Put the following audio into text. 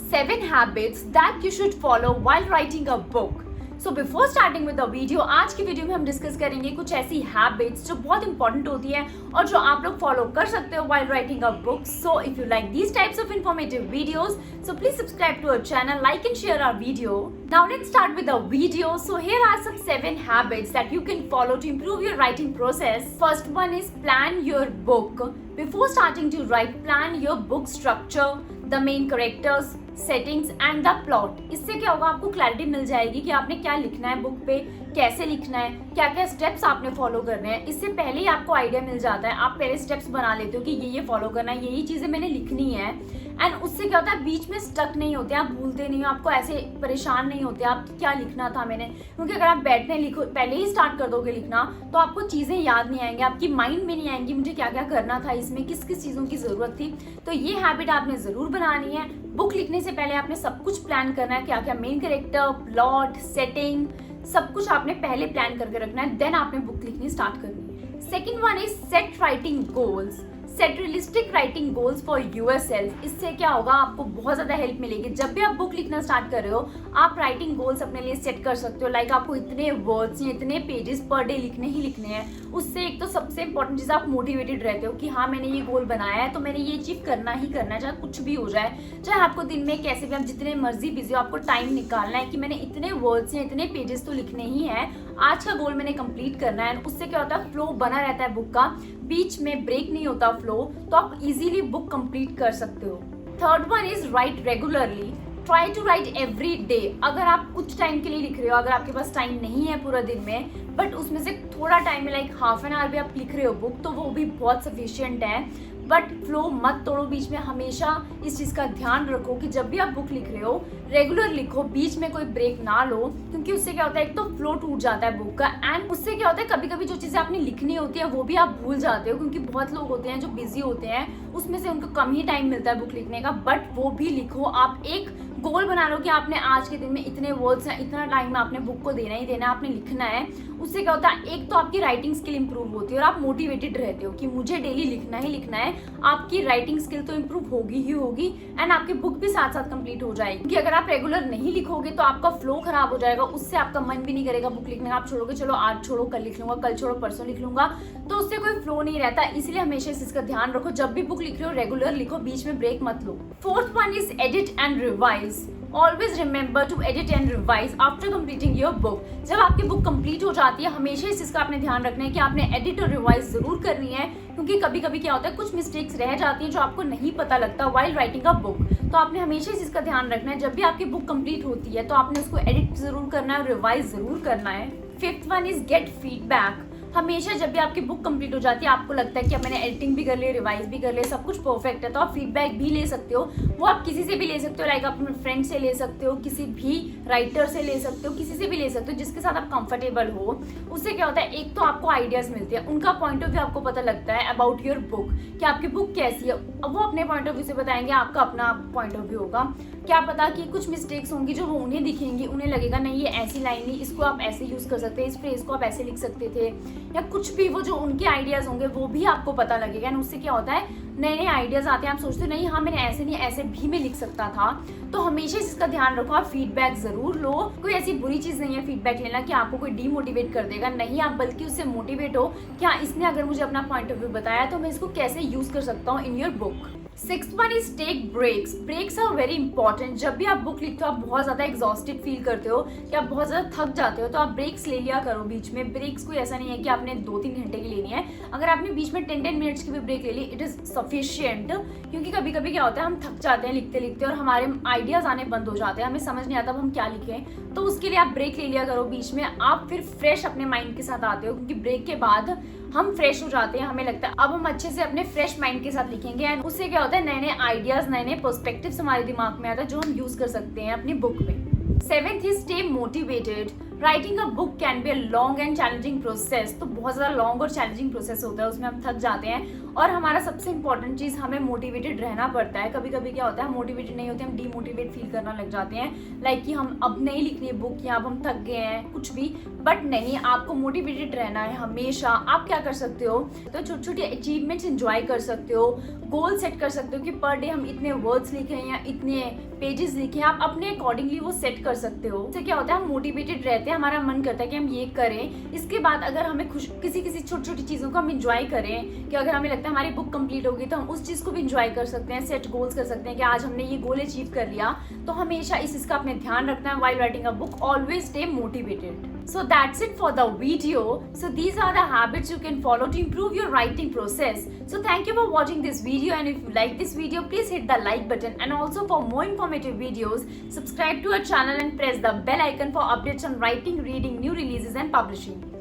7 habits that you should follow while writing a book. So before starting with the video, आज की video में हम discuss करेंगे कुछ ऐसी हैबिट्स जो बहुत इंपॉर्टेंट होती है और जो आप लोग फॉलो कर सकते हो while writing a book. So if you like these types of informative videos, so please subscribe to our channel, like and share our video. Now let's start with the video. So here are some 7 habits that you can follow to improve your writing process. First one is plan your book. Before starting to write, plan your book structure, the main characters, settings and the plot. इससे क्या होगा, आपको clarity मिल जाएगी कि आपने क्या लिखना है बुक पे, कैसे लिखना है, क्या क्या स्टेप्स आपने फॉलो करने हैं. इससे पहले ही आपको आइडिया मिल जाता है, आप पहले स्टेप्स बना लेते हो कि ये फॉलो करना है, यही चीजें मैंने लिखनी है. एंड उससे क्या होता है, बीच में स्टक नहीं होते, आप भूलते नहीं हो, आपको ऐसे परेशान नहीं होते आप क्या लिखना था मैंने. क्योंकि अगर आप बैठने लिखो पहले ही स्टार्ट कर दोगे लिखना, तो आपको चीज़ें याद नहीं आएंगी, आपकी माइंड में नहीं आएंगी मुझे क्या क्या करना था इसमें, किस किस चीज़ों की ज़रूरत थी. तो ये हैबिट आपने ज़रूर बनानी है. बुक लिखने से पहले आपने सब कुछ प्लान करना है, क्या क्या मेन कैरेक्टर, प्लॉट, सेटिंग, सब कुछ आपने पहले प्लान करके रखना है. देन आपने बुक लिखनी स्टार्ट करनी है. Second one is set writing goals. Set realistic writing goals for yourself. इससे क्या होगा, आपको बहुत ज़्यादा हेल्प मिलेगी. जब भी आप बुक लिखना स्टार्ट कर रहे हो, आप राइटिंग गोल्स अपने लिए सेट कर सकते हो. लाइक आपको इतने वर्ड्स या इतने पेजेस पर डे लिखने ही लिखने हैं. उससे एक तो सबसे इंपॉर्टेंट चीज़, आप मोटिवेटेड रहते हो कि हाँ मैंने ये गोल बनाया है तो मैंने ये अचीव करना ही करना है, चाहे कुछ भी हो जाए. चाहे आपको दिन में कैसे भी, आप जितने मर्जी बिजी हो, आपको टाइम निकालना है कि मैंने इतने वर्ड्स या इतने पेजेस तो लिखने ही हैं, आज का गोल मैंने कंप्लीट करना है. उससे क्या होता है, फ्लो बना रहता है बुक का, बीच में ब्रेक नहीं होता फ्लो, तो आप इजीली बुक कंप्लीट कर सकते हो. Third one is write regularly. Try to write every day. अगर आप कुछ टाइम के लिए लिख रहे हो, अगर आपके पास टाइम नहीं है पूरा दिन में, बट उसमें से थोड़ा टाइम है, लाइक हाफ एन आवर भी आप लिख रहे हो बुक, तो वो भी बहुत सफिशिएंट है. बट फ्लो मत तोड़ो बीच में. हमेशा इस चीज़ का ध्यान रखो कि जब भी आप बुक लिख रहे हो रेगुलर लिखो, बीच में कोई ब्रेक ना लो. क्योंकि उससे क्या होता है, एक तो फ्लो टूट जाता है बुक का, एंड उससे क्या होता है, कभी कभी जो चीज़ें आपने लिखनी होती है वो भी आप भूल जाते हो. क्योंकि बहुत लोग होते हैं जो बिजी होते हैं, उसमें से उनको कम ही टाइम मिलता है बुक लिखने का, बट वो भी लिखो. आप एक गोल बना लो कि आपने आज के दिन में इतने वर्ड्स हैं, इतना टाइम आपने बुक को देना ही देना है, आपने लिखना है. उससे क्या होता है, एक तो आपकी राइटिंग स्किल इंप्रूव होती है और आप मोटिवेटेड रहते हो कि मुझे डेली लिखना ही लिखना है. आपकी राइटिंग स्किल तो इंप्रूव होगी ही होगी, एंड आपकी बुक भी साथ साथ कंप्लीट हो जाएगी. क्योंकि अगर आप रेगुलर नहीं लिखोगे तो आपका फ्लो खराब हो जाएगा, उससे आपका मन भी नहीं करेगा बुक लिखने का. आप छोड़ोगे, चलो आज छोड़ो कल लिख लूंगा, कल छोड़ो परसों लिख लूंगा, तो उससे कोई फ्लो नहीं रहता. इसलिए हमेशा इस चीज का ध्यान रखो, जब भी बुक लिख रहे हो रेगुलर लिखो, बीच में ब्रेक मत लो. Fourth one is edit and revise. Always remember to edit and revise after completing your book. जब आपकी बुक कंप्लीट हो जाती है, हमेशा इस चीज़ का आपने ध्यान रखना है कि आपने एडिट और रिवाइज जरूर करनी है. क्योंकि कभी कभी क्या होता है, कुछ मिस्टेक्स रह जाती हैं जो आपको नहीं पता लगता while writing a book. तो आपने हमेशा इस चीज़ का ध्यान रखना है, जब भी आपकी बुक कंप्लीट होती है तो आपने उसको एडिट जरूर करना है और रिवाइज जरूर करना है. Fifth one is get feedback. हमेशा जब भी आपकी बुक कंप्लीट हो जाती है, आपको लगता है कि अब मैंने एडिटिंग भी कर ली, रिवाइज भी कर लिया, सब कुछ परफेक्ट है, तो आप फीडबैक भी ले सकते हो. वो आप किसी से भी ले सकते हो, लाइक अपने फ्रेंड से ले सकते हो, किसी भी राइटर से ले सकते हो, किसी से भी ले सकते हो जिसके साथ आप कंफर्टेबल हो. उससे क्या होता है, एक तो आपको आइडियाज़ मिलते हैं, उनका पॉइंट ऑफ व्यू आपको पता लगता है अबाउट योर बुक कि आपकी बुक कैसी है. अब वो अपने पॉइंट ऑफ व्यू से बताएंगे, आपका अपना पॉइंट ऑफ व्यू होगा. क्या पता कि कुछ मिस्टेक्स होंगी जो वो उन्हें दिखेंगी, उन्हें लगेगा नहीं ये ऐसी लाइन नहीं, इसको आप ऐसे यूज़ कर सकते हैं, इस फ्रेज को आप ऐसे लिख सकते थे, या कुछ भी वो जो उनके आइडियाज़ होंगे वो भी आपको पता लगेगा. एंड उससे क्या होता है, नए नए आइडियाज़ आते हैं, आप सोचते हो नहीं हाँ मैंने ऐसे नहीं ऐसे भी मैं लिख सकता था. तो हमेशा इसका ध्यान रखो, आप फीडबैक ज़रूर लो. कोई ऐसी बुरी चीज़ नहीं है फीडबैक लेना कि आपको कोई डीमोटिवेट कर देगा, नहीं. आप बल्कि उससे मोटिवेट हो कि हाँ इसने अगर मुझे अपना पॉइंट ऑफ व्यू बताया तो मैं इसको कैसे यूज़ कर सकता हूँ in your book. Sixth one is take breaks. Breaks are very important. जब भी आप बुक लिखते हो, आप बहुत ज़्यादा एग्जॉस्टेड फील करते हो कि आप बहुत ज़्यादा थक जाते हो, तो आप ब्रेक्स ले लिया करो बीच में. ब्रेक्स कोई ऐसा नहीं है कि आपने 2-3 घंटे की लेनी है. अगर आपने बीच में 10-10 मिनट्स की भी ब्रेक ले ली, इट इज़ सफिशियंट. क्योंकि कभी कभी क्या होता है, हम थक जाते हैं लिखते लिखते और हमारे आइडियाज़ आने बंद हो जाते हैं, हमें समझ नहीं आता अब हम क्या लिखें. तो उसके लिए आप ब्रेक ले लिया करो बीच में. आप फिर फ्रेश अपने माइंड के साथ आते हो, क्योंकि ब्रेक के बाद हम फ्रेश हो जाते हैं, हमें लगता है अब हम अच्छे से अपने फ्रेश माइंड के साथ लिखेंगे. एंड उससे क्या होता है, नए नए आइडियाज़, नए नए पर्सपेक्टिव्स हमारे दिमाग में आता है जो हम यूज़ कर सकते हैं अपनी बुक में. Seventh is stay motivated. Writing a book can be a long and challenging process. तो बहुत ज़्यादा लॉन्ग और चैलेंजिंग प्रोसेस होता है, उसमें हम थक जाते हैं. और हमारा सबसे इंपॉर्टेंट चीज़, हमें मोटिवेटेड रहना पड़ता है। कभी कभी क्या होता है, मोटिवेटेड नहीं होते, हम डीमोटिवेट फील करना लग जाते हैं, लाइक कि हम अब नहीं लिख रही बुक या अब हम थक गए हैं, कुछ भी। बट नहीं, आपको मोटिवेटेड रहना है हमेशा। आप क्या कर सकते हो, तो छोटी छोटी अचीवमेंट्स एंजॉय कर सकते हो, गोल सेट कर सकते हो कि पर डे हम इतने वर्ड्स लिखें या इतने पेजेस लिखें, आप अपने अकॉर्डिंगली वो सेट कर सकते हो। इससे क्या होता है, हम मोटिवेटेड रहते हैं, हमारा मन करता है कि हम ये करें। इसके बाद अगर हमें खुश किसी छोटी छोटी चीज़ों को हम इंजॉय करें, कि अगर हमें लगता है हमारी बुक कंप्लीट होगी तो हम उस चीज़ को भी इंजॉय कर सकते हैं, सेट गोल्स कर सकते हैं कि आज हमने ये गोल अचीव कर लिया। तो हमेशा इस चीज़ का अपने ध्यान रखना है while writing a book, always stay motivated. So that's it for the video. So these are the habits you can follow to improve your writing process. So thank you for watching this video, and if you like this video, please hit the like button, and also for more informative videos, subscribe to our channel and press the bell icon for updates on writing, reading, new releases and publishing.